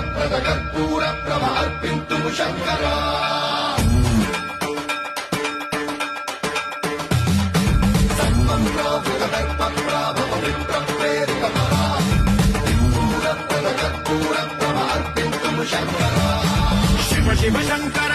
ప్రద కర్పూర ప్రభ అర్పింతుము శంకరా సర్వం ప్రావృత దర్ప ప్రాభవ విప్ర ప్రేరిత పరా కర్పూర ప్రద కర్పూర ప్రభ అర్పింతుము శంకరా శివ శివ శంకర